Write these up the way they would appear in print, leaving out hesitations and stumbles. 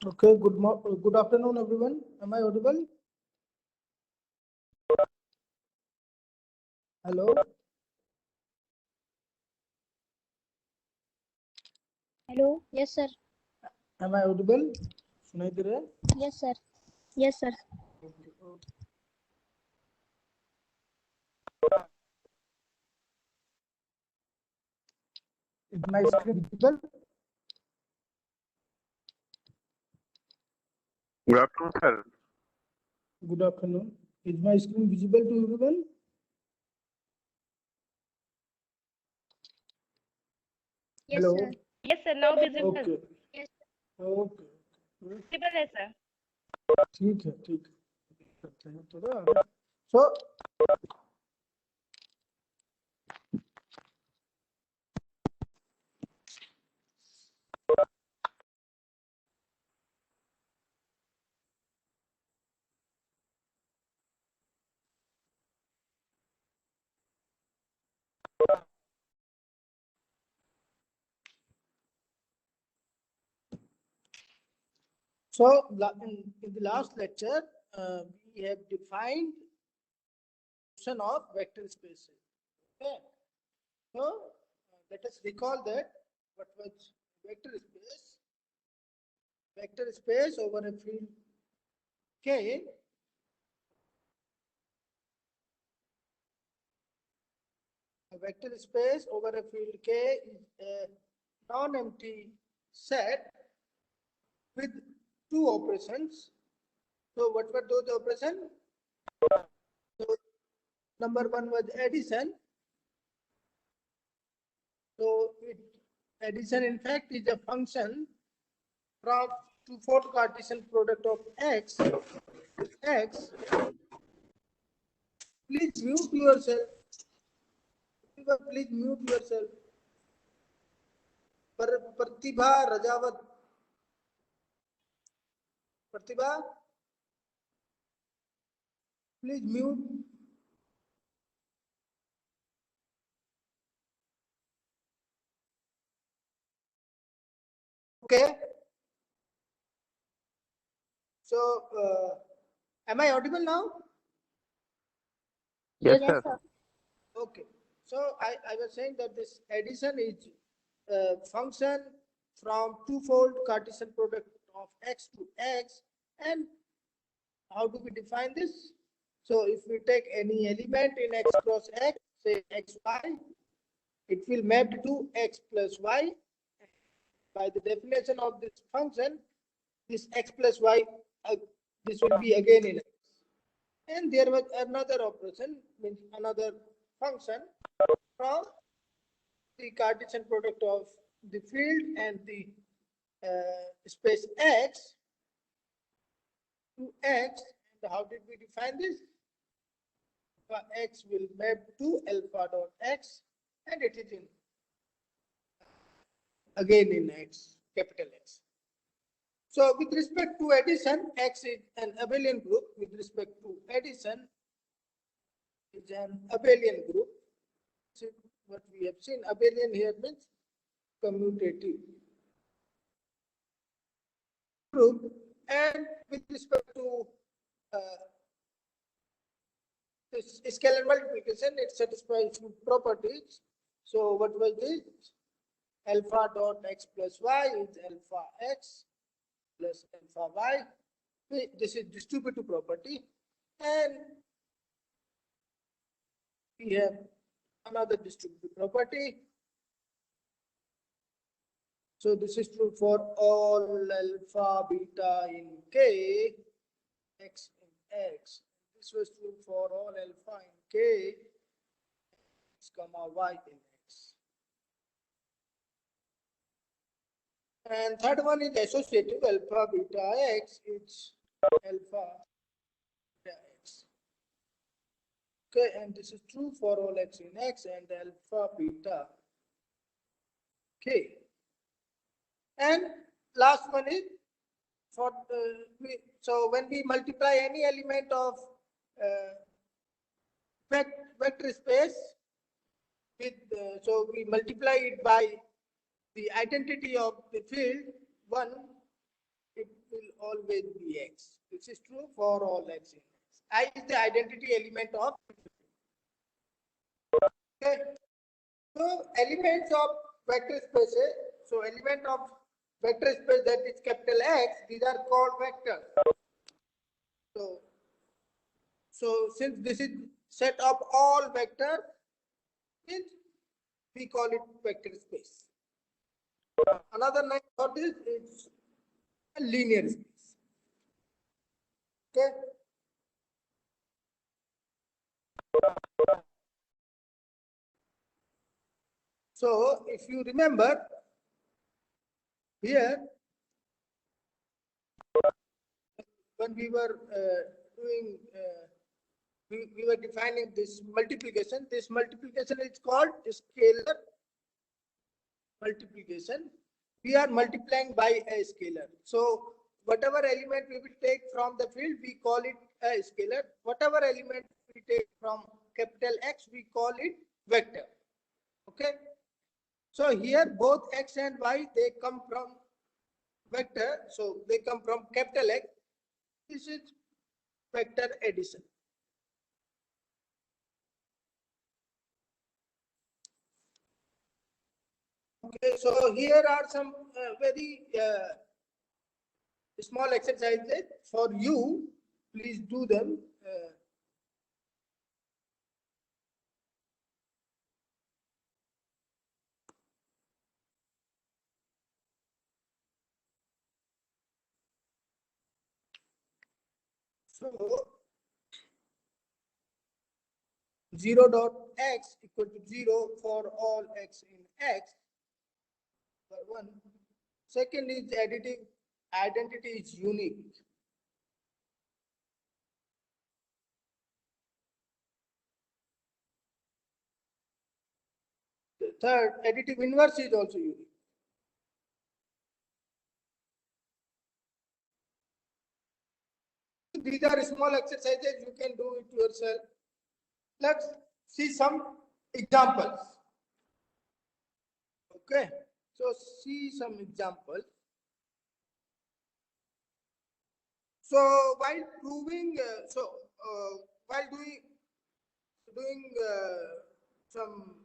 Okay, good afternoon, everyone. Am I audible? Hello. Hello. Yes, sir. Am I audible? सुनाई दे रहा है? Yes, sir. Yes, sir. Is my screen visible? Good afternoon, sir. Good afternoon. Is my screen visible to everyone? Yes, Hello. sir. Yes, sir. Now visible. Okay. Yes. Okay. Visible है sir. ठीक है, ठीक है. करते हैं थोड़ा. So. So in the last lecture, we have defined notion of vector spaces. Okay. So let us recall that what was vector space. Vector space over a field K a vector space over a field K is a non-empty set with two operations. So what were those operations? So number one was addition. So addition in fact is a function from twofold Cartesian product of x. Please mute yourself. Please mute yourself. Pratibha Rajawat. Pratibha, please mute. Okay. So, am I audible now? Yes, Yes, sir. sir. Okay. So I was saying that this addition is a function from twofold Cartesian product of x to x. And how do we define this? So if we take any element in x cross x, say xy, it will map to x plus y. By the definition of this function, this x plus y, this will be again in x. And there was another operation, means another function from the Cartesian product of the field and the space x to x. And how did we define this? X will map to alpha dot x, and it is in again in x, capital X. So with respect to addition, X is an abelian group. With respect to addition, is an abelian group. So what we have seen, abelian here means commutative. group, and with respect to this scalar multiplication, it satisfies two properties. So what was this? Alpha dot x plus y is alpha x plus alpha y. This is distributive property, and we have another distributive property. So this is true for all alpha beta in K, x in X. This was true for all alpha in K, x comma y in X. And third one is associative alpha beta x is alpha beta x. Okay, and this is true for all x in X and alpha beta K. And last one is for so when we multiply any element of vector space with so we multiply it by the identity of the field 1, it will always be x. This is true for all x in X. I is the identity element of. Okay. So elements of vector spaces. So element of vector space that is capital X, these are called vectors. So since this is set of all vectors, we call it vector space. Another name for this is a linear space. Okay. So if you remember here, when we were doing, we were defining this multiplication. This multiplication is called scalar multiplication. We are multiplying by a scalar. So whatever element we will take from the field, we call it a scalar. Whatever element we take from capital X, we call it vector. Okay. So here both x and y, they come from vector. So they come from capital X. This is vector addition. Okay, so here are some very small exercises for you. Please do them. So 0 dot x equal to 0 for all x in X. One. Second is additive. Identity is unique. The third, additive inverse is also unique. These are small exercises, you can do it yourself. Let's see some examples. Okay, so see some examples. So while proving, while doing some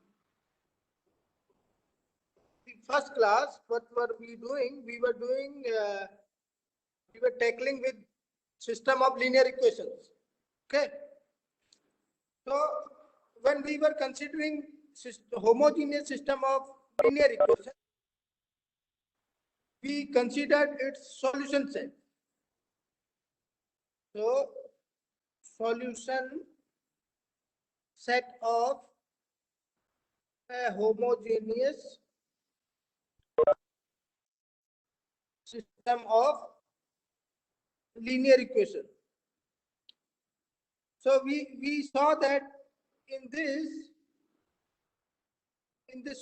first class, what were we doing? We were tackling with system of linear equations. Okay. So when we were considering homogeneous system of linear equations, we considered its solution set. So solution set of a homogeneous system of linear equation. So we saw that in this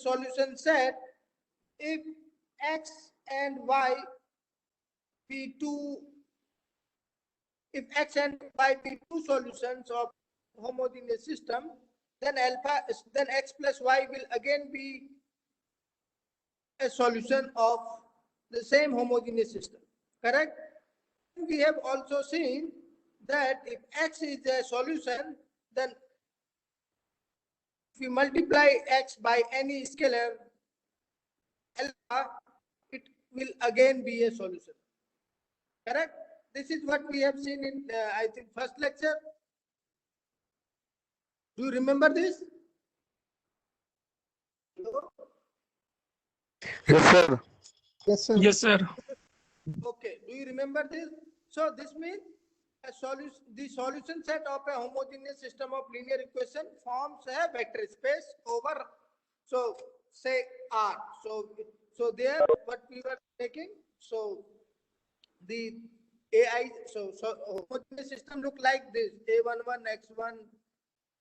solution set, if x and y be if x and y be two solutions of homogeneous system, then x plus y will again be a solution of the same homogeneous system. correct? We have also seen that if x is a solution, then if we multiply x by any scalar alpha, it will again be a solution. Correct? This is what we have seen in, I think, first lecture. Do you remember this? Hello? Yes, sir. Yes, sir. Yes, sir. Okay. Do you remember this? So this means the solution set of a homogeneous system of linear equation forms a vector space over, so say R. So there what we were taking, so the AI, so homogeneous system look like this: A11 x1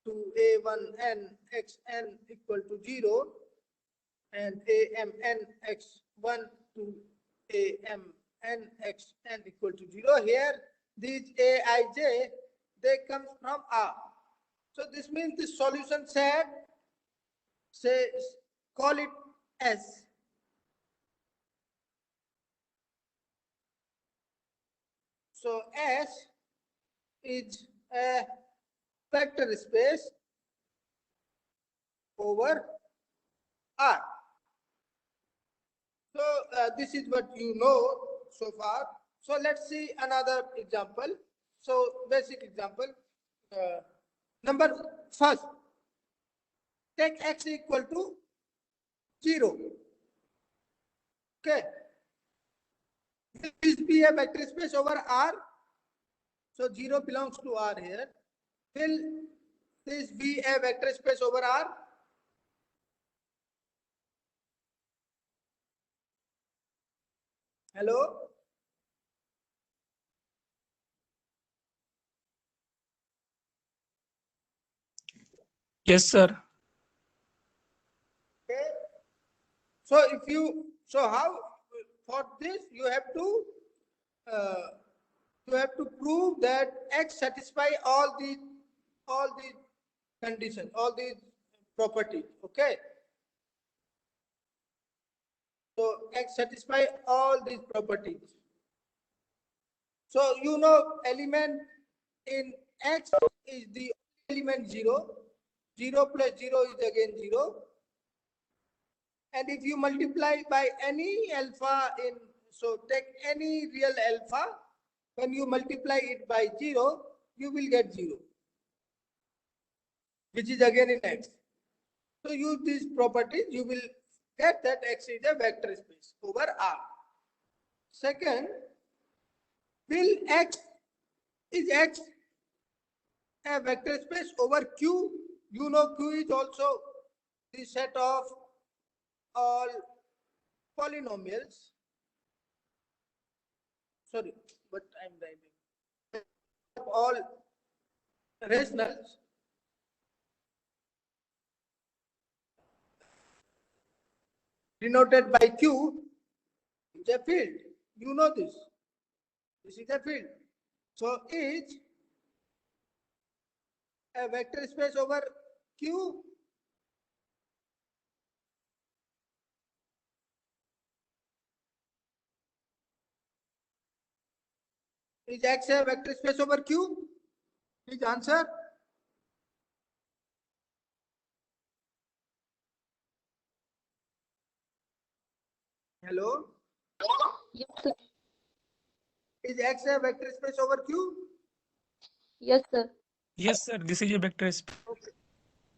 to A1n xn equal to 0, and AMN x1 to AMN xn equal to 0. Here, these Aij, they come from R. So this means the solution set, say, call it S. So S is a vector space over R. So this is what you know so far. So let's see another example. So basic example. Number first, take x equal to 0. Okay. Will this be a vector space over R? So 0 belongs to R here. Will this be a vector space over R? Hello? Yes, sir. Okay. So if you, so how, for this you have to prove that x satisfy all the conditions, all these properties. Okay. So x satisfy all these properties. So you know element in x is the element 0. 0 plus 0 is again 0. And if you multiply by any alpha in, so take any real alpha, when you multiply it by 0, you will get 0, which is again in x. So use these properties, you will get that x is a vector space over R. Second, will x a vector space over Q? You know Q is also the set of all polynomials. Sorry, but I'm writing. All rationals denoted by Q is a field. You know this. This is a field. So is a vector space over Q. Is X a vector space over Q? Please answer. Hello? Yes, sir. Is X a vector space over Q? Yes, sir. Yes, sir. This is a vector space. Okay.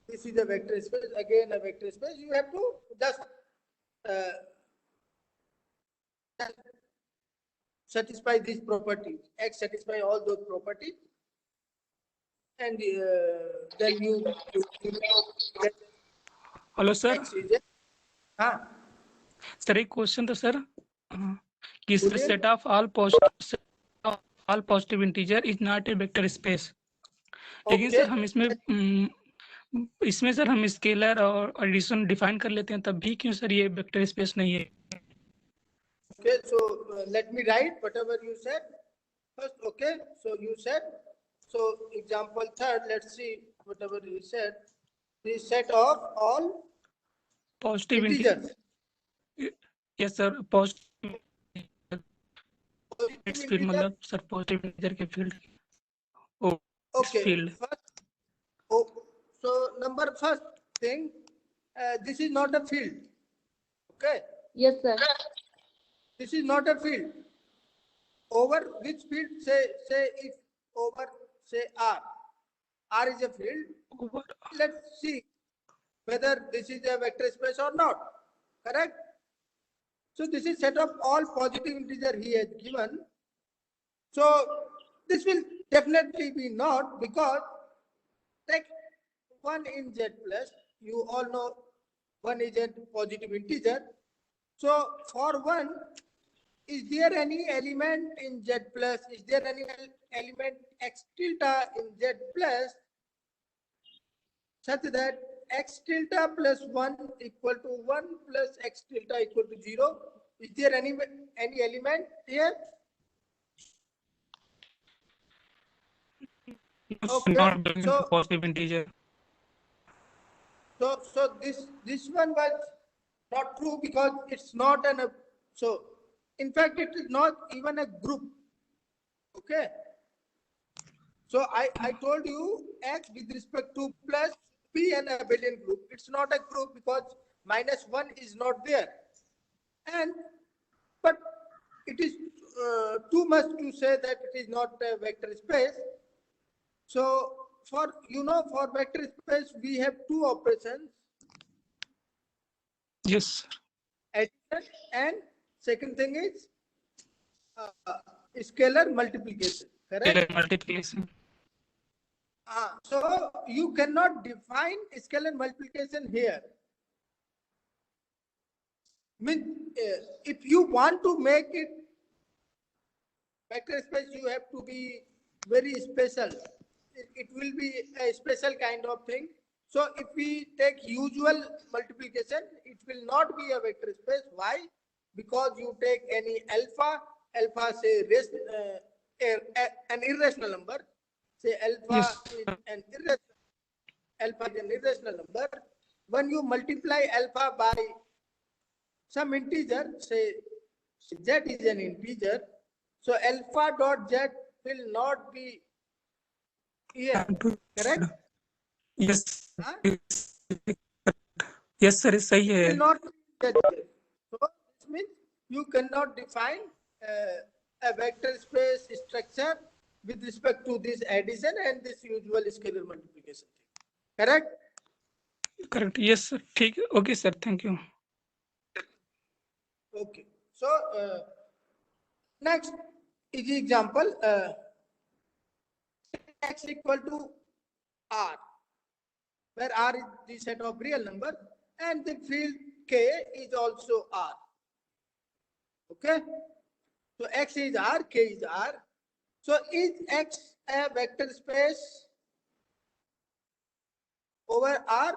This is a vector space, again a vector space. You have to just satisfy these properties. X satisfy all those properties, and then you get Hello, sir. X is a, हाँ, sir एक question था sir कि बोलिए। Set of all positive integer is not a vector space, लेकिन Okay. Sir हम इसमें sir हम scalar और एडिशन डिफाइन कर लेते हैं, तब भी क्यों सर ये वेक्टर स्पेस नहीं है? Okay, so let me write whatever you said first. Okay, so you said, so example third, let's see whatever you said. The set of all positive integers. Yes sir, positive Its positive field integer. मतलब sir positive integer के field O Okay. field. Oh, so number first thing, this is not a field. Okay, Yes, sir. this is not a field. Over which field? Say if over say R. R is a field. Over Let's see whether this is a vector space or not. Correct? So this is set of all positive integer he has given. So this will definitely be not, because take 1 in Z plus, you all know 1 is a positive integer. So for 1, is there any element in Z plus? Is there any element x tilde in Z plus such that x tilde plus 1 equal to 1 plus x tilde equal to 0? Is there any element here? Okay, not belonging to so positive integer. so this one was not true because it's not an so in fact it is not even a group. Okay, so I told you x with respect to plus be an abelian group. It's not a group because -1 is not there, and but it is too much to say that it is not a vector space. So for for vector space we have two operations: Yes, addition, and second thing is scalar multiplication. scalar Correct? multiplication. So you cannot define scalar multiplication here. If you want to make it vector space, you have to be very special. It will be a special kind of thing. So if we take usual multiplication, it will not be a vector space. Why? Because you take any alpha say an irrational number. Say Yes, alpha is an irrational number. When you multiply alpha by some integer, say z is an integer, so alpha dot z will not be here. Correct? yes, Huh? yes sir, सही It will है. not be z here. So this means you cannot define a vector space structure with respect to this addition and this usual scalar multiplication thing. Correct? Correct. Yes sir. ठीक है. Okay sir. Thank you. Okay. So next is the example x equal to r, where r is the set of real number and the field k is also r. Okay. So x is r, k is r. So is x a vector space over r?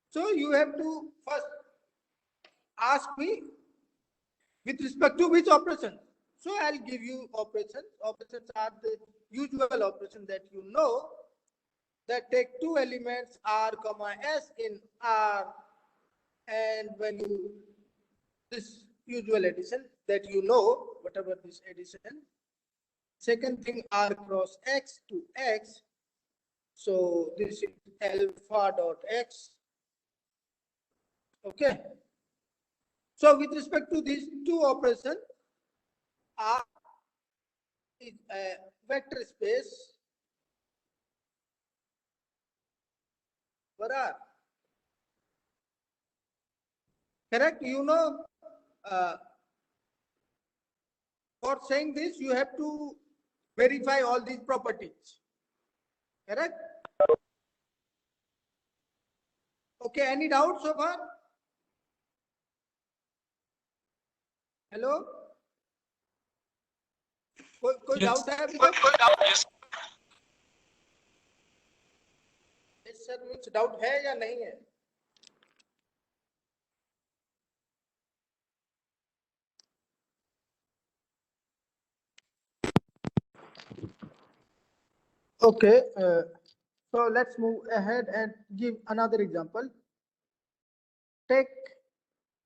So you have to first ask me with respect to which operation. So I'll give you operations. Operations are the usual operations that you know, that take two elements r comma s in r, and when you this usual addition that you know, whatever this addition. Second thing, r cross x to x. So this is alpha dot x. Okay. So with respect to these two operations, R is a vector space for R. Correct? For saying this, you have to verify all these properties. Correct? Okay, any doubts so far? Hello? कोई Yes. Doubt है अभी तक? Yes. Yes sir, means doubt है या नहीं है? Okay, so let's move ahead and give another example. Take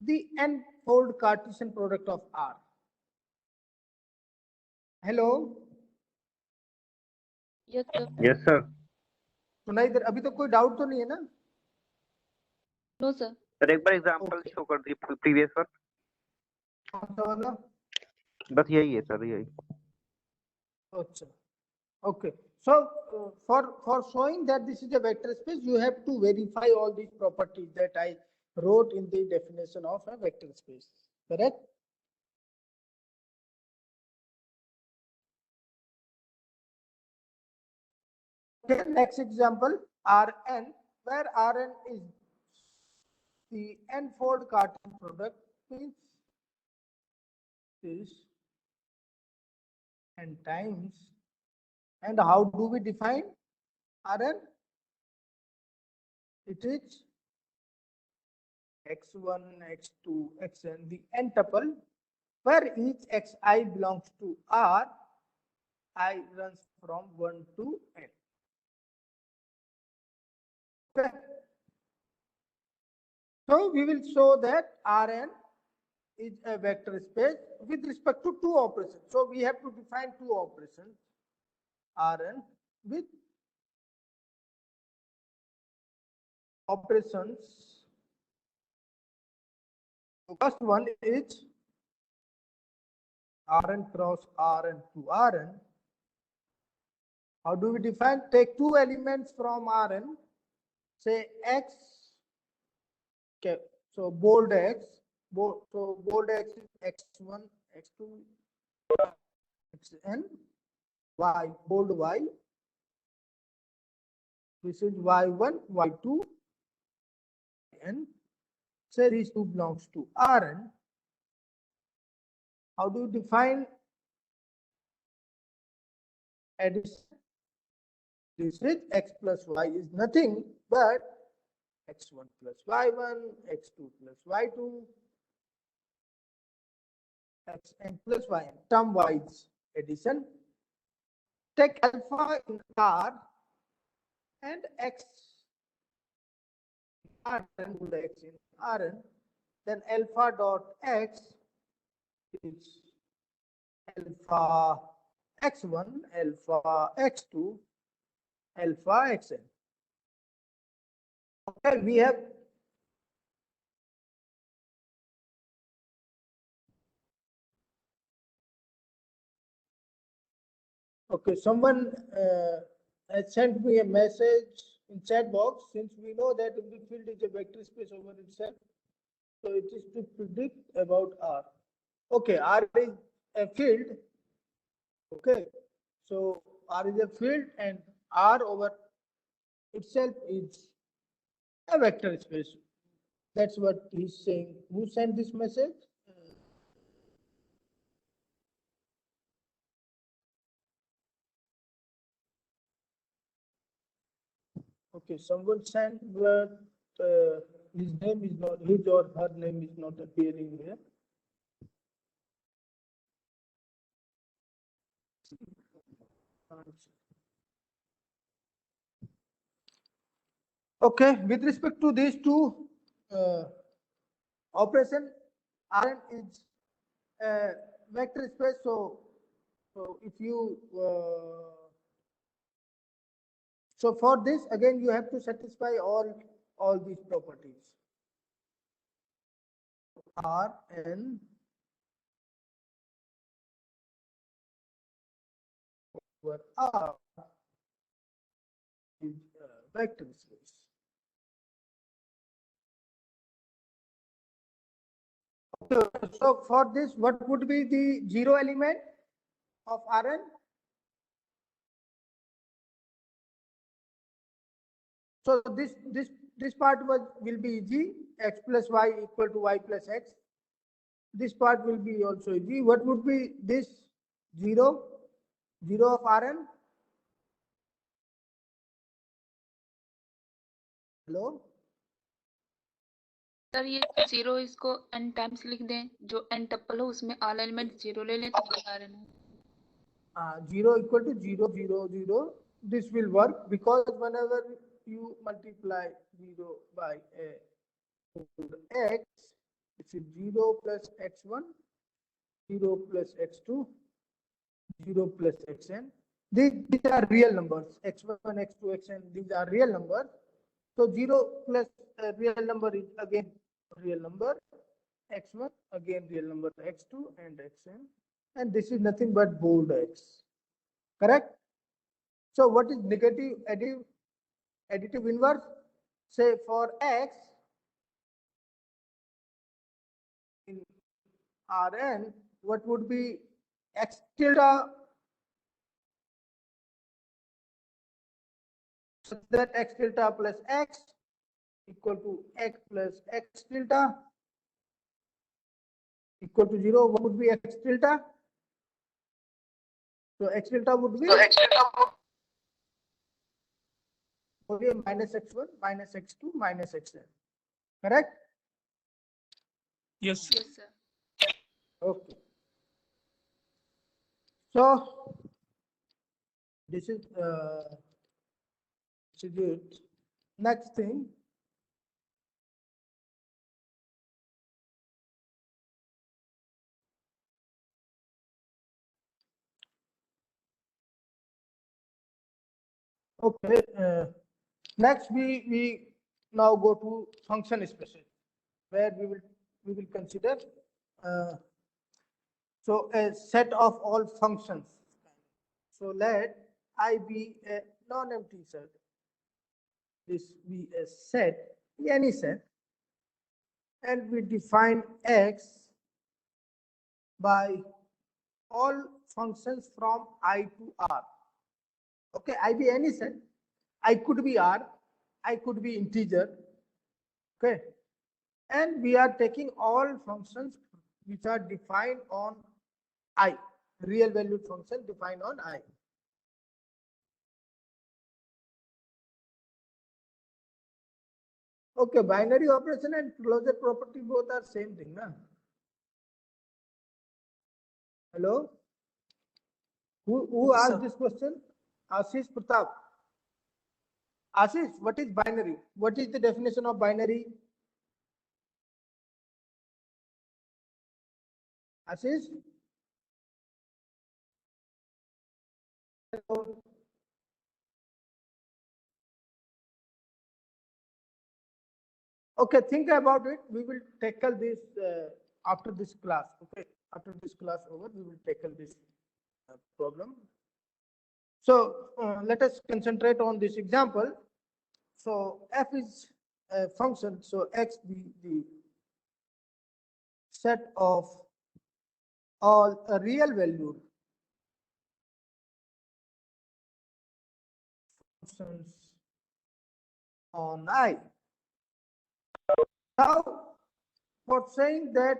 the n-fold Cartesian product of R. Hello, Yes, sir. Yes, sir. सुनाई दे? अभी तो कोई डाउट तो नहीं है ना? No, sir. सर एक बार एग्जांपल Okay. शो कर दिए प्रीवियस सर. कौन सा वाला? बस यही है सर, यही. अच्छा. Okay. So for showing that this is a vector space, you have to verify all these properties that I wrote in the definition of a vector space. Correct? Okay. Next example, Rn, where Rn is the n-fold Cartesian product, means this n times. And how do we define Rn? It is x1, x2, xn, the n tuple, where each xi belongs to R, I runs from 1 to n. Okay. So we will show that Rn is a vector space with respect to two operations. So we have to define two operations, Rn with operations. First one is Rn cross Rn to Rn. How do we define? Take two elements from Rn, say x. Okay, so bold x, bold x is x1, x2, xn, y, bold y. This is y1, y2, n. Say these two belongs to Rn. How do you define addition? This is x plus y is nothing but x1 plus y1, x2 plus y2, xn plus yn, term wise addition. Take alpha in R and x Rn, put x in Rn, then alpha dot x is alpha x1, alpha x2, alpha xn. Okay, we have someone has sent me a message in chat box. Since we know that every field is a vector space over itself, so it is to predict about R. Okay, R is a field. Okay, so R is a field and R over itself is a vector space. That's what he's saying. Who sent this message? Okay, someone sent, but his name is not, his or her name is not appearing here. Okay, with respect to these two operation, Rn is a vector space. So if you so for this again you have to satisfy all these properties. Rn over R is a vector space. Okay, so for this, what would be the zero element of Rn? So this part will be g, x plus y equal to y plus x. This part will be also g. What would be this zero of Rn? Hello? Sir ये zero इसको n times लिख दें, जो n tuple हो उसमें all element zero ले लें तो बता रहे हैं. 0 equal to 0, 0, 0. This will work because whenever you multiply 0 by x, it is 0 plus x1, 0 plus x2, 0 plus xn. These are real numbers, x1, x2, xn, these are real numbers. So 0 plus real number is again real number, x1 again real number x2 and xn, and this is nothing but bold x, correct? So what is negative additive inverse? Say for x in Rn, what would be x tilde such that x tilde plus x equal to x plus x tilde equal to 0. What would be x tilde? So x tilde would be minus x1 minus x2 minus xn, correct? Yes. Yes, sir. Okay. So this is it. Next thing. Okay. Next we now go to function spaces, where we will consider so a set of all functions. So let I be a non-empty set. This be a set, any set, and we define x by all functions from I to R. Okay, I be any set. I could be R, I could be integer. Okay, and we are taking all functions which are defined on I, real valued function defined on I. Okay, binary operation and closure property both are same thing, na? Hello? Who asked this question? Ashish Pratap. Ashish, what is binary? What is the definition of binary? Ashish? Hello? Okay, think about it. We will tackle this after this class. Okay, after this class over, we will tackle this problem. So let us concentrate on this example. So f is a function. So x be the set of all real valued functions on I. Now, for saying that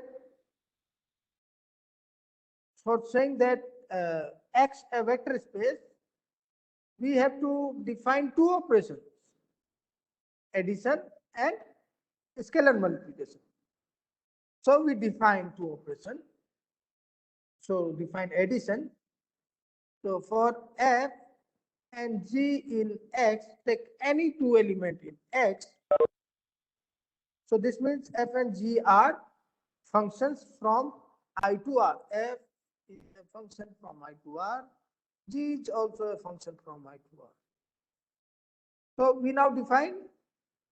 X a vector space, we have to define two operations: addition and scalar multiplication. So we define two operations. So define addition. So for f and g in X, take any two element in X. So this means f and g are functions from I to R. F is a function from I to R. G is also a function from I to R. So we now define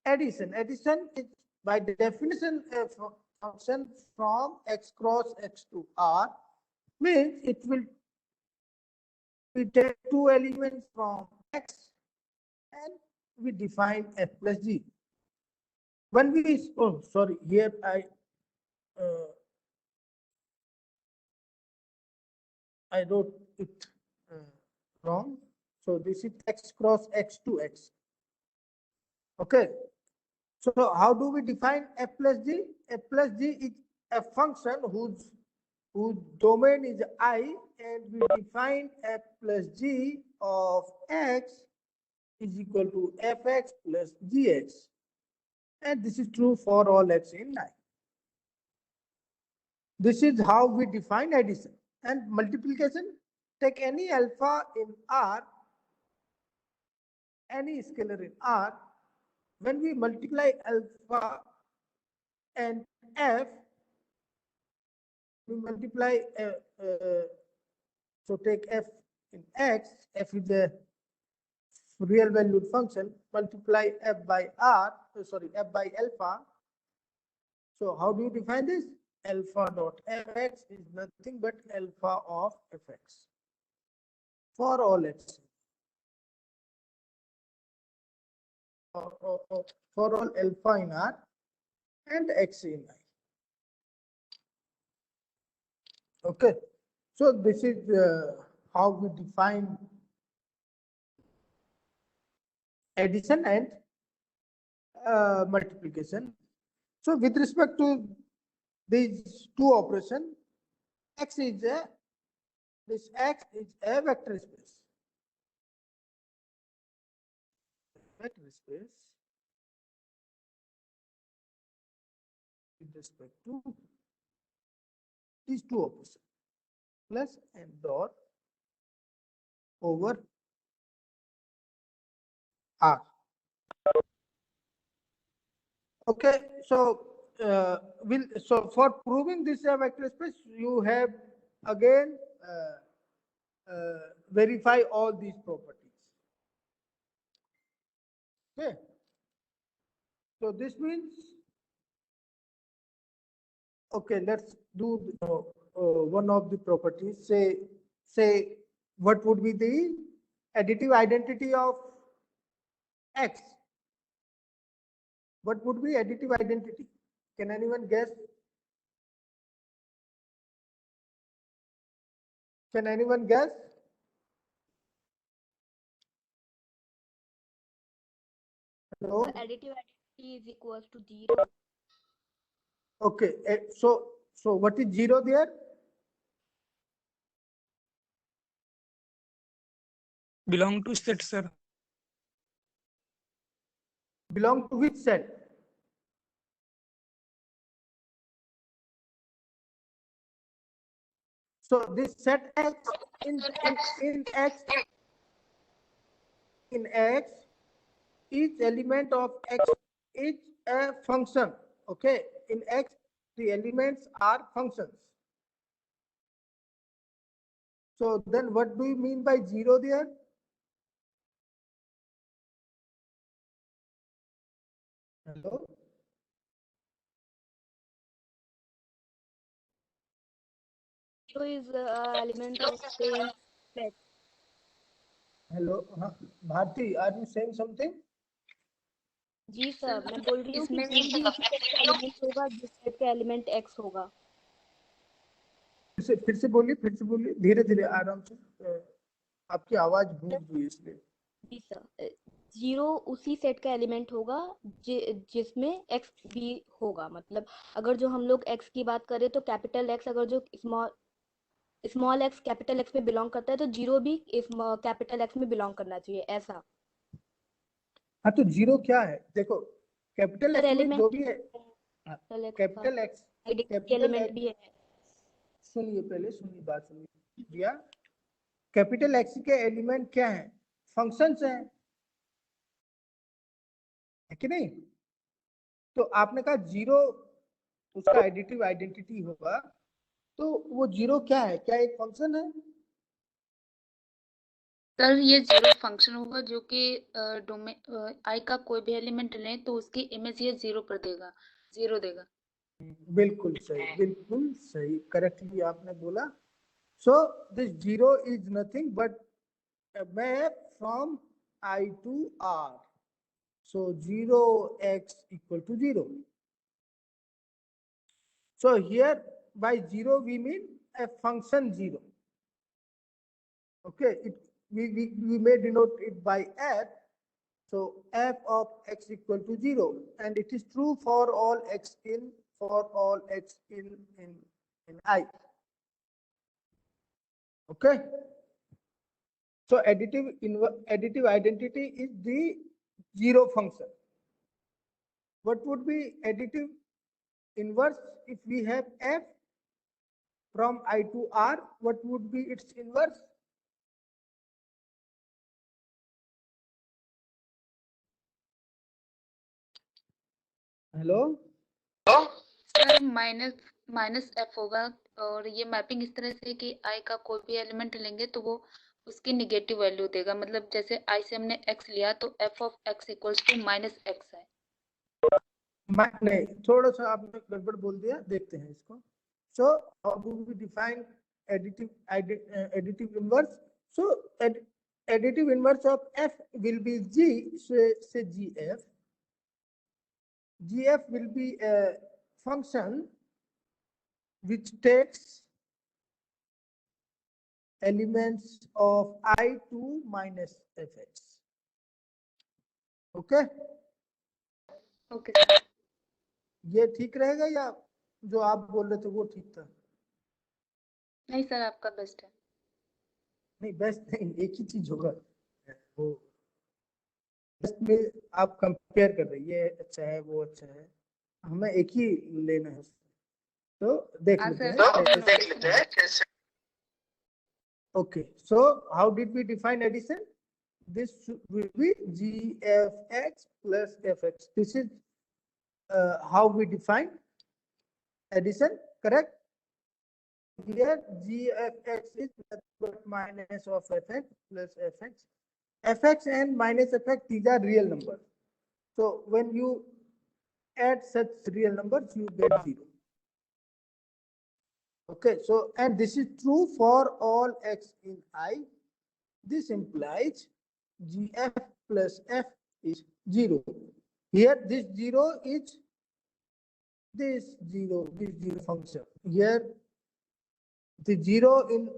addition. Addition is by definition a function from X cross X to R, means it will we take two elements from X and we define F plus G. When we, oh sorry, here I wrote it wrong. So this is X cross X to X. Okay. So how do we define F plus G? F plus G is a function whose domain is I, and we define F plus G of X is equal to Fx plus Gx. And this is true for all X in I. This is how we define addition. And multiplication, take any alpha in R, any scalar in R. When we multiply alpha and F, we multiply So take f in x, f is a real valued function, multiply f by r, f by alpha. So how do you define this? Alpha dot fx is nothing but alpha of fx for all x. For all alpha in R and X in I. Okay, so this is how we define addition and multiplication. So with respect to these two operations, X is a vector space. Vector space with respect to these two operations, plus and dot over R. Okay, so for proving this vector space, you have again verify all these properties. Okay, so this means, okay, let's do one of the properties. Say what would be the additive identity of X? What would be additive identity? Can anyone guess? Can anyone guess? Hello? Additive identity is equals to 0. Okay, so what is 0 there? Belong to set, sir. Belong to which set? So this set X in X each element of X is a function. Okay, in X the elements are functions. So then what do you mean by 0 there? Hello? Zero is element of same set. Hello? Bharti, are you saying something? जी sir, मैं बोल रही हूँ कि इसमें zero भी उसी set का एलिमेंट होगा जिस सेट का एलिमेंट एक्स होगा. फिर से बोलिए धीरे धीरे आराम से आपकी आवाज गूंज रही है इसलिए. जी सर, जीरो उसी सेट का एलिमेंट होगा जिसमें एक्स भी होगा. मतलब अगर जो हम लोग एक्स की बात करें तो कैपिटल एक्स अगर जो स्मॉल एक्स कैपिटल एक्स में बिलोंग करता है तो जीरो भी कैपिटल एक्स में बिलोंग करना चाहिए, ऐसा. हाँ, तो 0 क्या है? देखो कैपिटल सर एक्स में जो एलिमेंट भी है, कैपिटल एक्स एलिमेंट भी है. सुनिए बात सुनिए भैया. कैपिटल एक्स के एलिमेंट क्या है? फंक्शंस हैं, है कि नहीं? तो आपने कहा 0 उसका एडिटिव आइडेंटिटी होगा, तो वो 0 क्या है? क्या एक फंक्शन है? सर ये जीरो फंक्शन होगा जो कि डोमेन आई का कोई भी एलिमेंट लें तो उसकी इमेज ये जीरो पर देगा, जीरो देगा. बिल्कुल सही, करेक्टली आपने बोला. So this 0 is nothing but a map from I to R. So 0x equal to 0. So here by 0 we mean a function 0. Okay, we may denote it by f. So f of x equal to 0, and it is true for all x in I. Okay. So additive identity is the 0 function. What would be additive inverse if we have f from I to R? What would be its inverse? Hello? Sir minus F होगा और ये mapping इस तरह से कि आई का कोई भी एलिमेंट लेंगे तो वो उसकी निगेटिव वैल्यू देगा, मतलब जैसे आई से हमने एक्स लिया तो f of x equals to minus x है। नहीं, थोड़ा सा आपने गड़बड़ बोल दिया, देखते हैं इसको। So how do we define additive inverse? So additive inverse of f will be g, say gf. Gf will be a function which takes elements of I2 minus fx. Okay? Okay sir. ये ठीक रहेगा या जो आप बोल रहे थे वो ठीक था? नहीं सर, आपका बेस्ट है। नहीं, बेस्ट नहीं, एक ही चीज होगा वो। बेस्ट में आप कंपेयर कर रहे हैं, ये अच्छा है वो अच्छा है, हमें एक ही लेना है। तो देख हाँ लेते सर, हैं। Okay, so how did we define addition? This will be gfx plus fx. This is how we define addition, correct? Here gfx is minus of fx plus fx. Fx and minus fx, these are real numbers. So when you add such real numbers, you get 0. Okay, so and this is true for all x in I. This implies gf plus f is 0. Here this 0 is this 0 function. Here the 0 in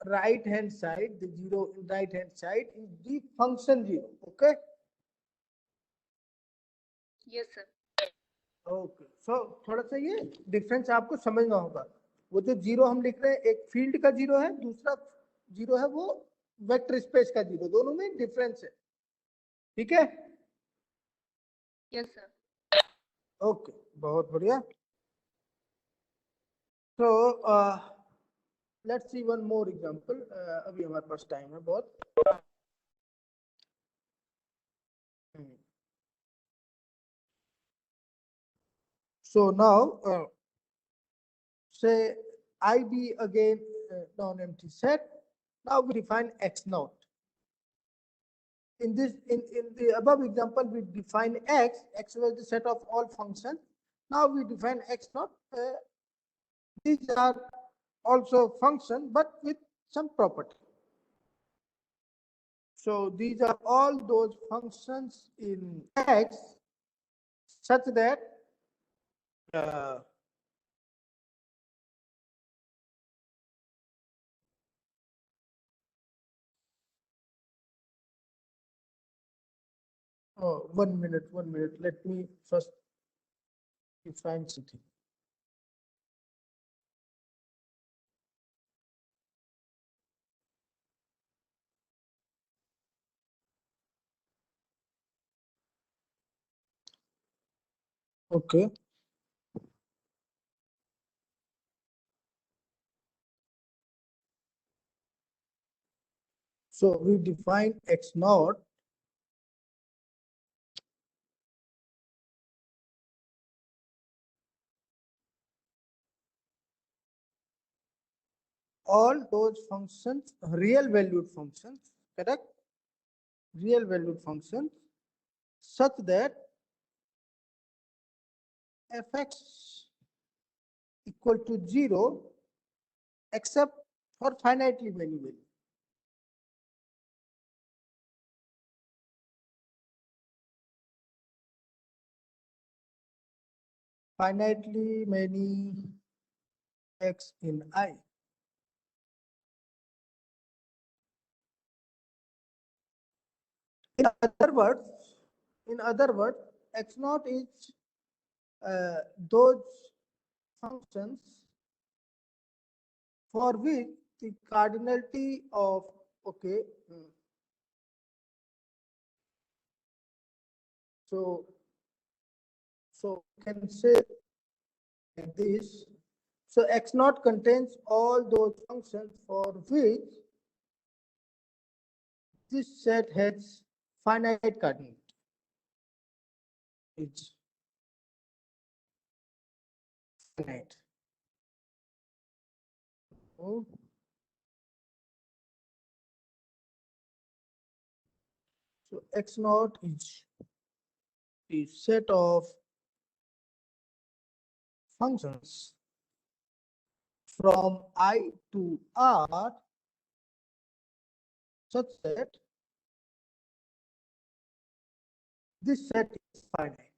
right hand side, the 0 in right hand side is the function 0. Okay? Yes sir. Okay, so थोड़ा सा ये difference आपको समझना होगा। वो जो 0 हम लिख रहे हैं, एक फील्ड का 0 है, दूसरा 0 है वो वेक्टर स्पेस का 0, दोनों में डिफरेंस है। ठीक है? Yes sir. ओके, बहुत बढ़िया। तो let's see one more example. अभी हमारे पास टाइम है बहुत। So now say I be again non-empty set. Now we define x naught. In the above example, we define x was the set of all functions. Now we define x naught. These are also functions, but with some property. So these are all those functions in x such that oh, 1 minute. Let me first define something. Okay. So we define x naught all those functions, real valued functions, correct? Real valued functions such that fx equal to 0 except for finitely many values. Finitely many x in I. In other words, x naught is those functions for which the cardinality of so we can say like this. So x naught contains all those functions for which this set has finite cardinality. It's finite. So X naught is the set of functions from I to R such that this set is finite.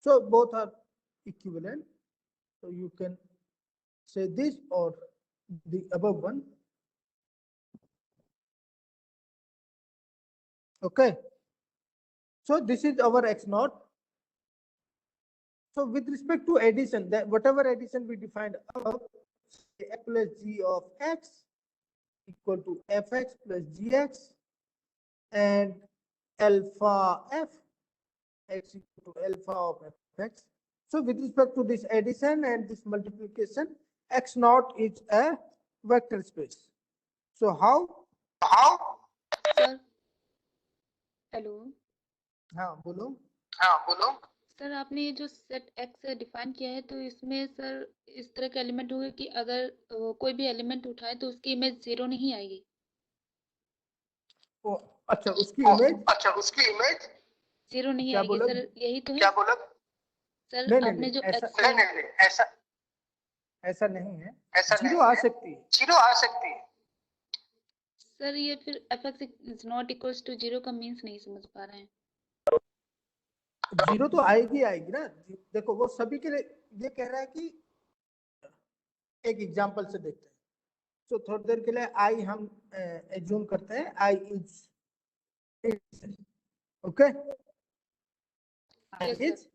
So both are equivalent. So you can say this or the above one. Okay. So this is our X naught. So with respect to addition, that whatever addition we defined above, f plus g of x equal to fx plus gx and alpha f x equal to alpha of fx. So with respect to this addition and this multiplication, x naught is a vector space. So how? Sir hello हाँ बोलो. Sir आपने ये जो set x define किया है तो इसमें sir इस तरह के एलिमेंट होंगे कि अगर कोई भी एलिमेंट उठाए तो उसकी इमेज जीरो नहीं आएगी. अच्छा उसकी इमेज जीरो नहीं क्या आएगी बोला? सर, यही तो है सर. नहीं आपने जो ऐसा एक्स ऐसा नहीं है. जीरो आ सकती है. सर ये फिर f x is not equals to zero का मीन्स नहीं समझ पा रहे हैं. जीरो तो आएगी ना. देखो वो सभी के लिए ये कह रहा है कि एक एग्जांपल से देखते हैं. तो थोड़ी देर के लिए आई हम एज्यूम करते हैं I is okay. Yes, Is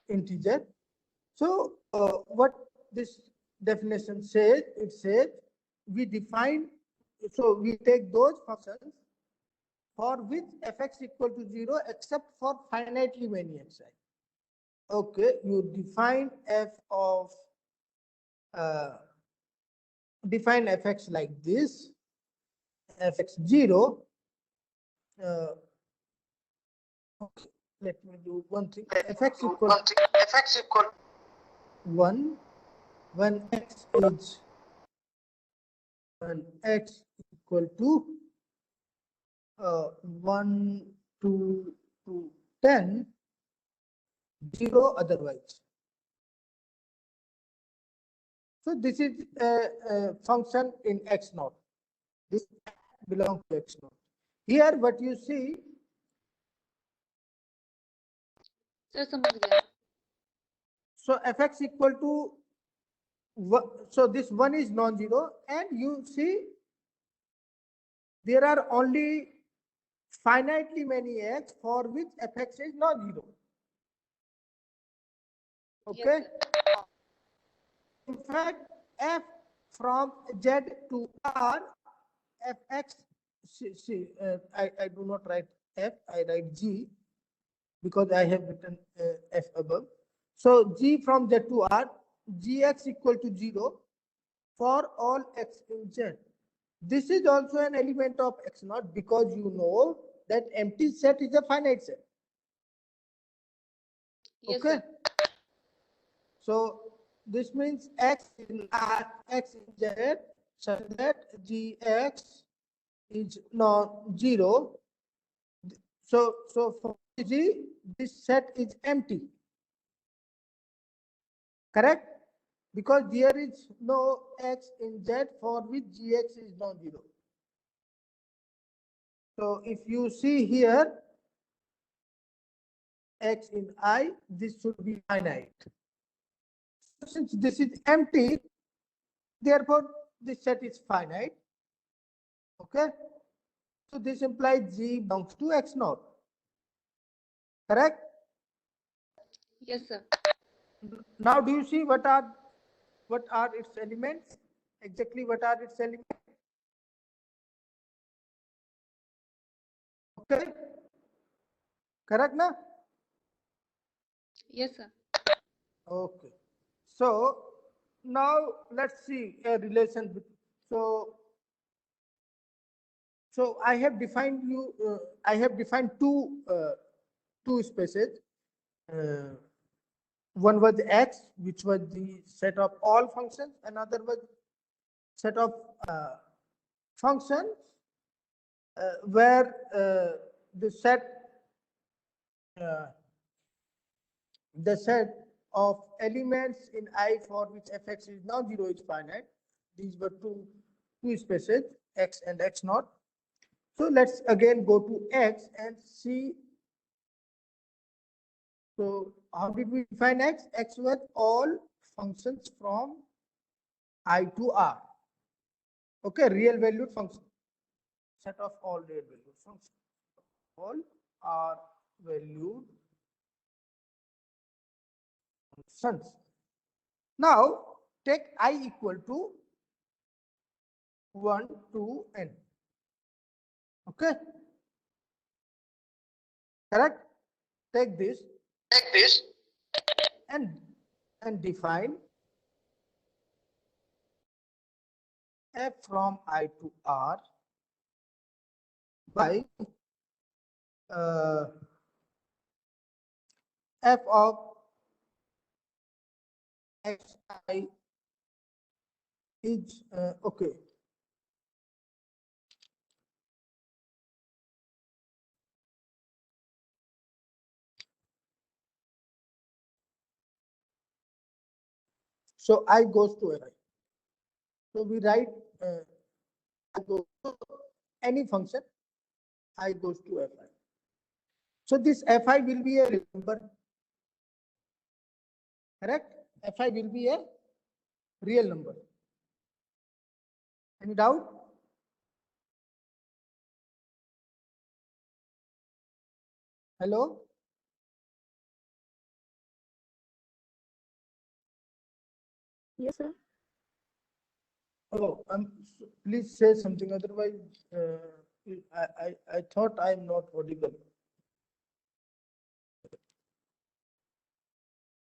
integer. So what this definition says, it says we define, so we take those functions for which fx equal to 0 except for finitely many xi. Okay, you define f of define fx like this, fx 0. Okay, let me do one thing. fx equal 1 when x equal to 1 to 10, 0 otherwise. So this is a function in x naught. This belongs to x naught. Here what you see, sir समझ गया. so fx equal to so this 1 is non-zero, and you see there are only finitely many x for which fx is non-zero. Okay. Yes, In fact, f from z to r, fx, I do not write f, I write g because I have written f above. So g from z to r, gx equal to 0 for all x in z. This is also an element of x naught because you know that empty set is a finite set. yes, Okay. sir. So this means x in R, x in Z, such that gx is non-zero. So for g, this set is empty. Correct? Because there is no x in Z for which gx is non-zero. So if you see here, x in I, this should be finite. Since this is empty, therefore this set is finite. Okay. So this implies g belongs to x naught. Correct? Yes, sir. Now do you see what are its elements? Exactly what are its elements? Okay. Correct na? Yes, sir. Okay. So now let's see a relation between. So I have defined two spaces. One was x, which was the set of all functions. Another was set of functions where the set of elements in I for which fx is non-zero is finite. These were two spaces, x and x naught. So let's again go to x and see. So how did we define x? X were all functions from I to R. Okay, real valued function. Set of all real valued functions. All are valued functions. Now take I equal to 1 to n. Okay, correct? Take this and define f from I to R by f of xi is okay. So I goes to fi. So we write I goes to any function, I goes to fi. So this fi will be a real number, correct? Fi will be a real number. Any doubt? Hello? Yes, sir. Oh, please say something. Otherwise, I thought I am not audible.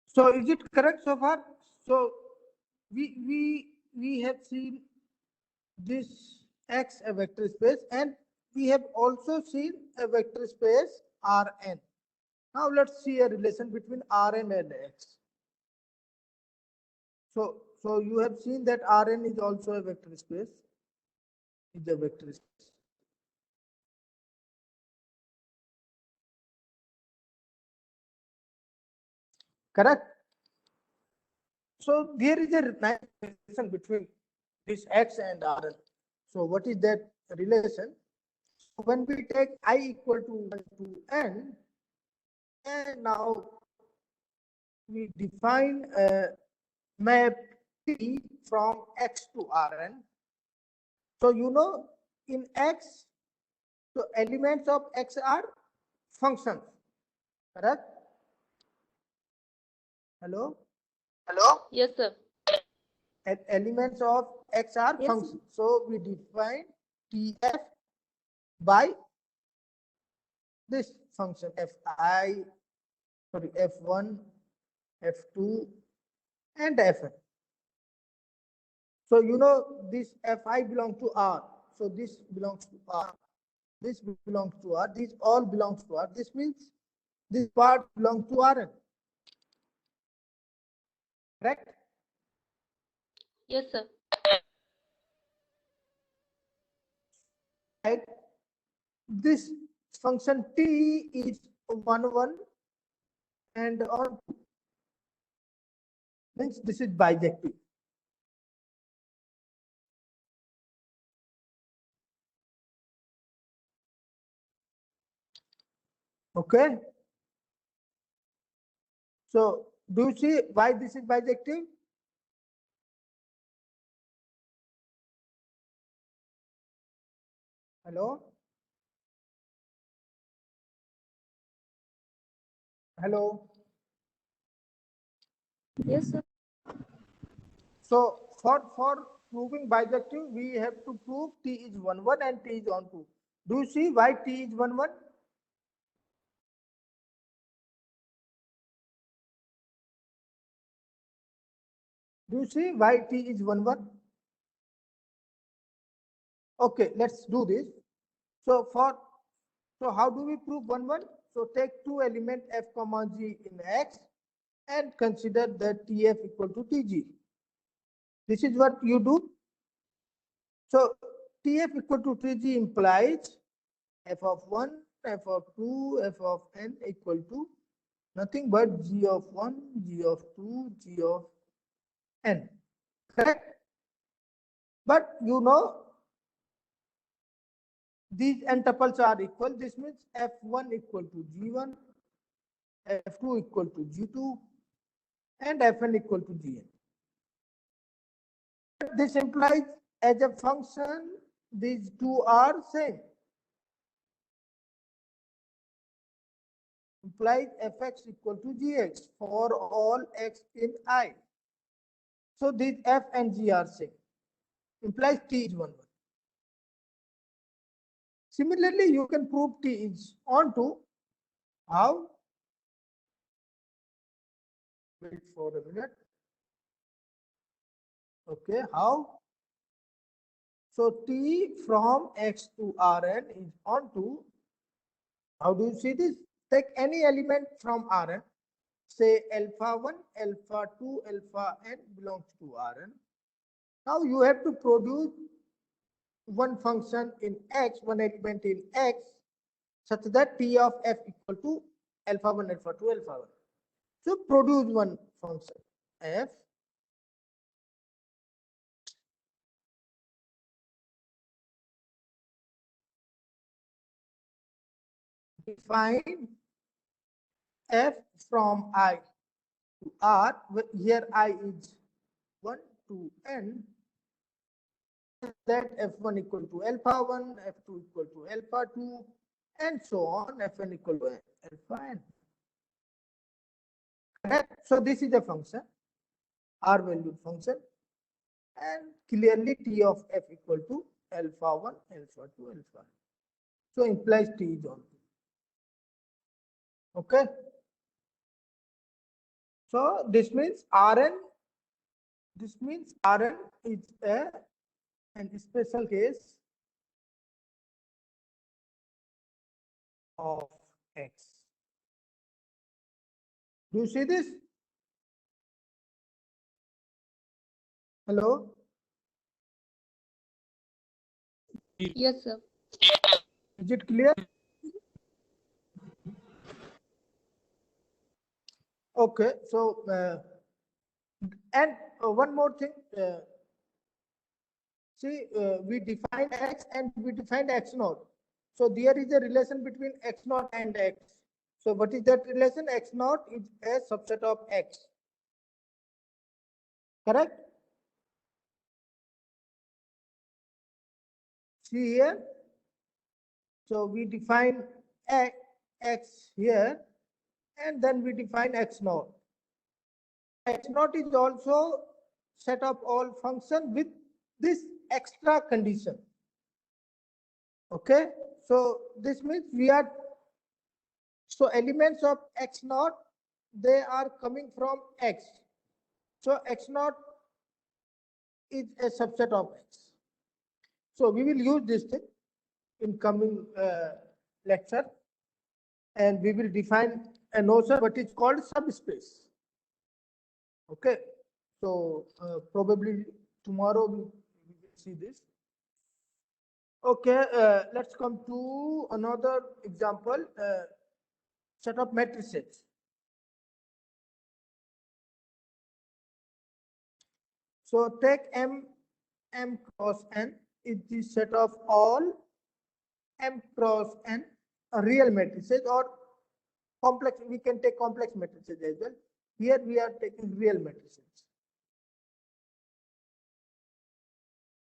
So is it correct so far? So we have seen this X a vector space, and we have also seen a vector space Rn. Now let's see a relation between Rn and X. So you have seen that Rn is also a vector space. Is a vector space. Correct? So there is a nice relation between this X and Rn. So what is that relation? So when we take I equal to 1 to n, and now we define a map T from X to Rn. So you know in X, so elements of X are functions, correct? Hello? Yes, sir. And elements of X are Yes. functions. So we define TF by this function fi, sorry, f1, f2, and fn. So you know this fi belongs to R. So this belongs to R. This belongs to R. This all belongs to R. This means this part belongs to Rn. Correct? Yes, sir. Right. This function T is 1, 1 and on means this is bijective. Okay. So do you see why this is bijective? Hello? Hello? Yes, sir. So for proving bijective, we have to prove T is 1, 1 and T is on 2. Do you see why T is 1, 1? Do you see why T is 1, 1? Okay, let's do this. So how do we prove 1, 1? So take two element f comma g in X and consider that TF equal to TG. This is what you do. So TF equal to TG implies f of 1, f of 2, f of n equal to nothing but g of 1, g of 2, g of n. Correct? But you know, these n tuples are equal. This means f1 equal to g1, f2 equal to g2, and fn equal to gn. This implies as a function, these two are same. Implies fx equal to gx for all x in I. So these f and g are same. Implies t is 1, 1. Similarly, you can prove t is onto how? Wait for a minute. Okay, how? So t from x to Rn is onto, how do you see this? Take any element from Rn, say alpha 1, alpha 2, alpha n belongs to Rn. Now you have to produce one function in x, one element in x, such that t of f equal to alpha 1, alpha 2, alpha 1. So produce one function f define f from I to R, here I is 1 to n, that f1 equal to alpha 1, f2 equal to alpha 2, and so on, fn equal to alpha n. Correct? So this is a function, R valued function, and clearly t of f equal to alpha 1, alpha 2, alpha. So implies t is on. Okay. So this means Rn. This means Rn is an special case of x. Do you see this? Hello? Yes, sir. Is it clear? Okay, so and one more thing. See, we defined x and we defined x naught. So there is a relation between x naught and x. So what is that relation? X naught is a subset of x. Correct? See here. So we define x here, and then we define x naught. X naught is also set of all function with this extra condition. Okay, so this means we are, so elements of x naught, they are coming from x. So x naught is a subset of x. So we will use this thing in coming lecture, and we will define a notion what is called subspace. Okay, so probably tomorrow we will see this. Okay, let's come to another example, set of matrices. So take M cross N is the set of all M cross N real matrices, or complex, we can take complex matrices as well. Here we are taking real matrices.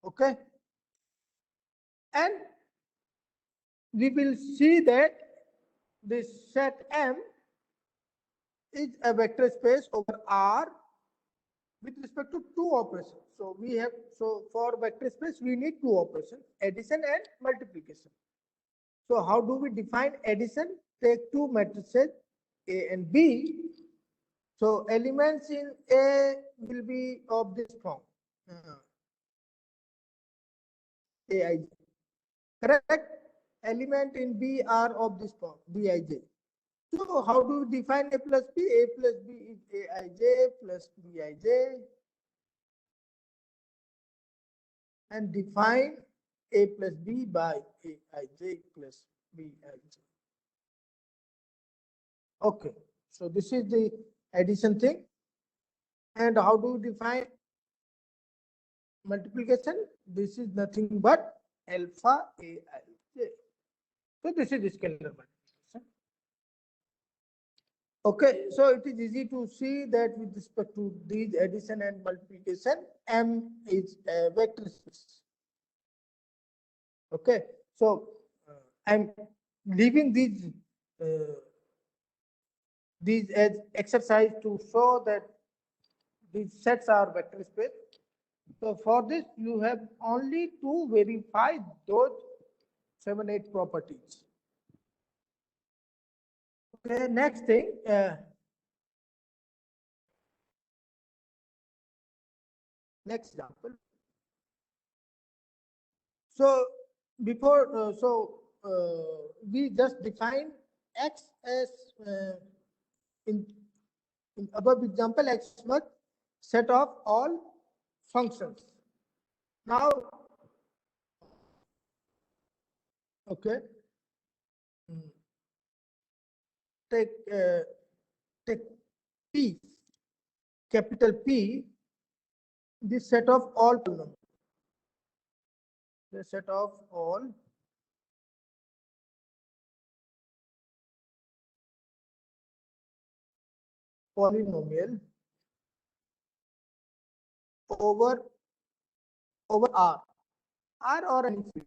Okay. And we will see that this set M is a vector space over R with respect to two operations. So we have, so for vector space, we need two operations, addition and multiplication. So how do we define addition? Take two matrices, A and B. So elements in A will be of this form, Aij. Correct? Element in B are of this form, Bij. So how do we define A plus B? A plus B is Aij plus Bij. and define a plus b by aij plus bij. Okay, so this is the addition thing. And how do you define multiplication? This is nothing but alpha aij. So this is the scalar multiplication. Okay, so it is easy to see that with respect to these addition and multiplication, M is a vector space. Okay, so I'm leaving these as exercise to show that these sets are vector space. So for this, you have only to verify those 7-8 properties. Okay, next thing. Next example. So before, we just define x as in above example, x was set of all functions. Now, okay, take P, capital P, this set of all polynomials. The set of all polynomial over R or any field.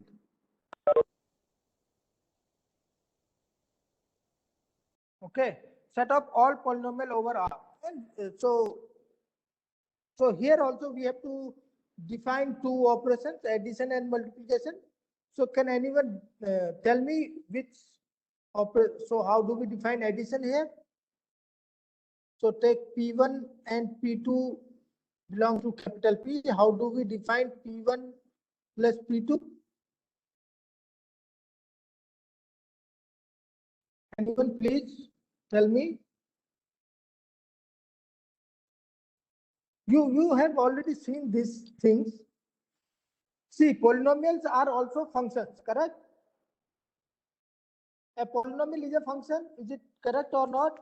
Okay, set of all polynomial over R. And so here also we have to define two operations, addition and multiplication. So can anyone tell me which operation? So how do we define addition here? So take P1 and P2 belong to capital P. How do we define P1 plus P2? Anyone please tell me? You have already seen these things. See, polynomials are also functions, correct? A polynomial is a function. Is it correct or not?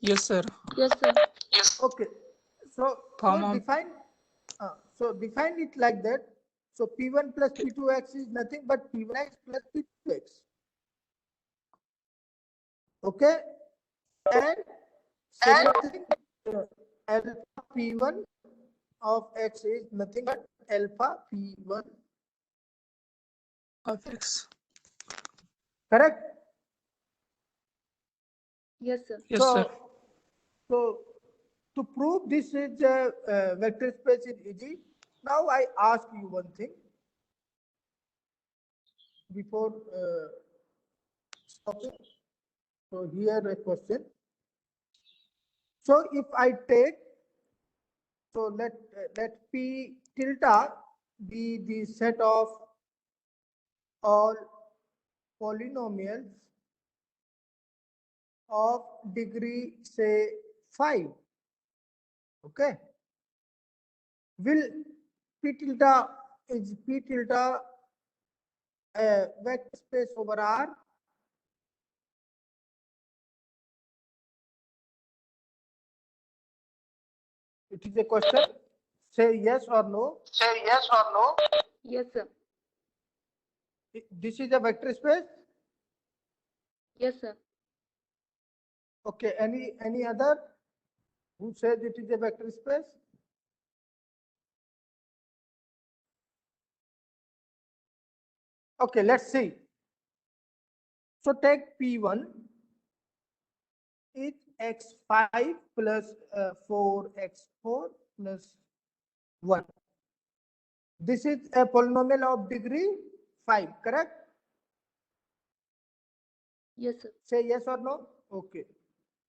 Yes, sir. Yes, sir. Okay. So define. So define it like that. So P1 plus P2x is nothing but P1x plus P2x. Okay. And second thing, alpha P1 of x is nothing but alpha P1 Of X. correct? Yes, sir. Yes, sir. So to prove this is a vector space is easy. Now I ask you one thing before stopping. So here a question. So if I take, so let P tilde be the set of all polynomials of degree say 5. Okay. Will P tilde is P tilde a vector space over R? It is a question. Say yes or no. Yes, sir. This is a vector space. Yes, sir. Okay. Any other who says it is a vector space? Okay. Let's see. So take P1 is x5 plus 4x4 plus 1. This is a polynomial of degree 5, correct? Yes, sir. Say yes or no. Okay.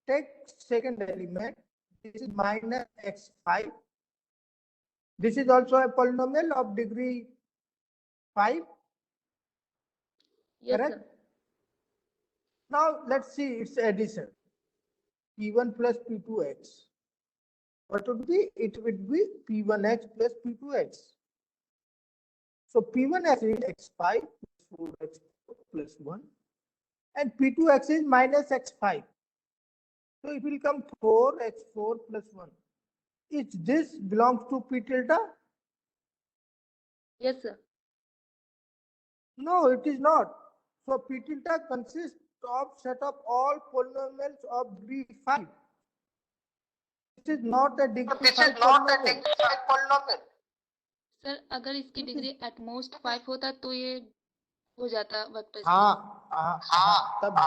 Take second element. This is minus x5. This is also a polynomial of degree 5. Yes, Correct? sir. Now let's see its addition. P1 plus P2x. What would be? It would be P1x plus P2x. So P1x is x5 plus 4x4 plus 1 and P2x is minus x5. So it will come 4x4 plus 1. Is this belongs to P tilde? Yes, sir. No, it is not. So P tilde consists of set of all polynomials of degree 5. This is not a degree 5 polynomial. Sir अगर इसकी degree at most 5 होता तो ये हो जाता vector space. हाँ, तब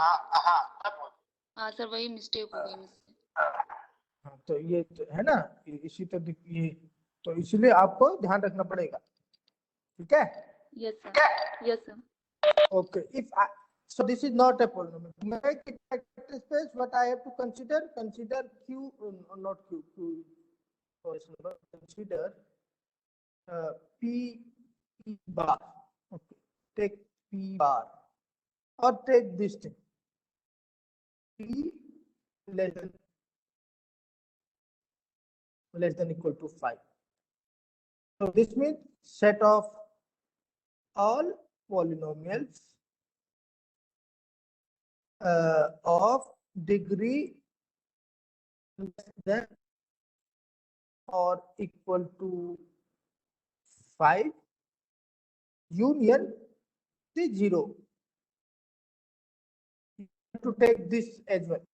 हाँ सर, वही मिस्टेक हो गई मुझसे। हाँ, तो ये तो है ना, इसी तरह ये तो इसलिए आपको ध्यान रखना पड़ेगा, ठीक है? Yes sir, yes sir. Okay, so this is not a polynomial. To make it a vector space, what I have to consider Q, not Q, consider P bar. Okay, take P bar or take this thing. P less than equal to 5. So this means set of all polynomials of degree less than or equal to 5 union the 0. You have to take this as well.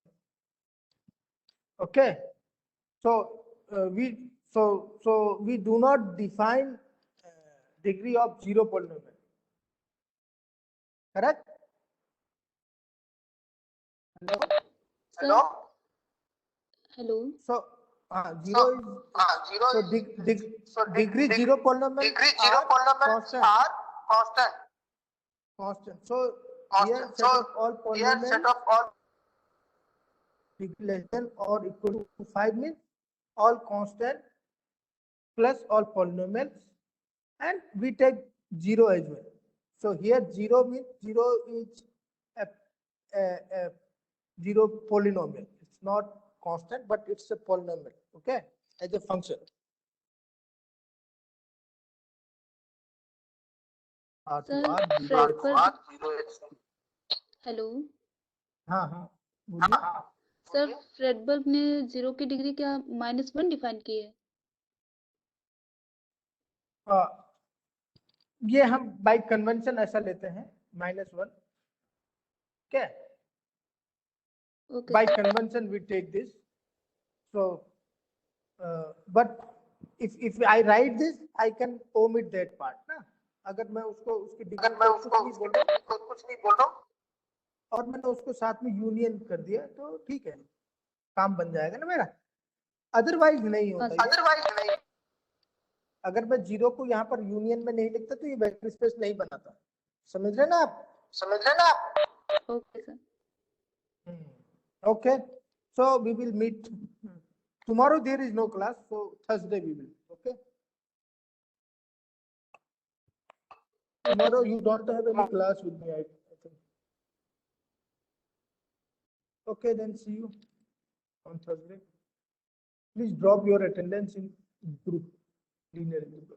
Okay, so we do not define degree of 0 polynomial. Correct? Hello? Hello. So 0 is degree 0 polynomial are constant. So here set of all polynomials degree less than or equal to 5 means all constant plus all polynomials, and we take 0 as well. So here 0 means 0 is a 0 polynomial. It's not constant, but it's a polynomial, okay, as a function. Hello. हाँ बोलिए। Sir फ्रेडबर्ग ने 0 की degree क्या -1 define की है? ये हम bye convention ऐसा लेते हैं -1, okay? Okay. By convention we take this. So but if I write this, I can omit that part ना। अगर मैं उसको उसकी डिग्री कुछ नहीं बोल रहा हूँ और मैंने उसको साथ में यूनियन कर दिया तो ठीक है, काम बन जाएगा ना मेरा। अदरवाइज नहीं होता। अगर मैं 0 को यहाँ पर यूनियन में नहीं लिखता तो ये वेक्टर स्पेस नहीं बनाता। समझ रहे ना आप? Okay sir. Okay, so we will meet tomorrow. There is no class, so Thursday we will. Okay, tomorrow you don't have any class with me, I think. Okay, then see you on Thursday. Please drop your attendance in group, linear group.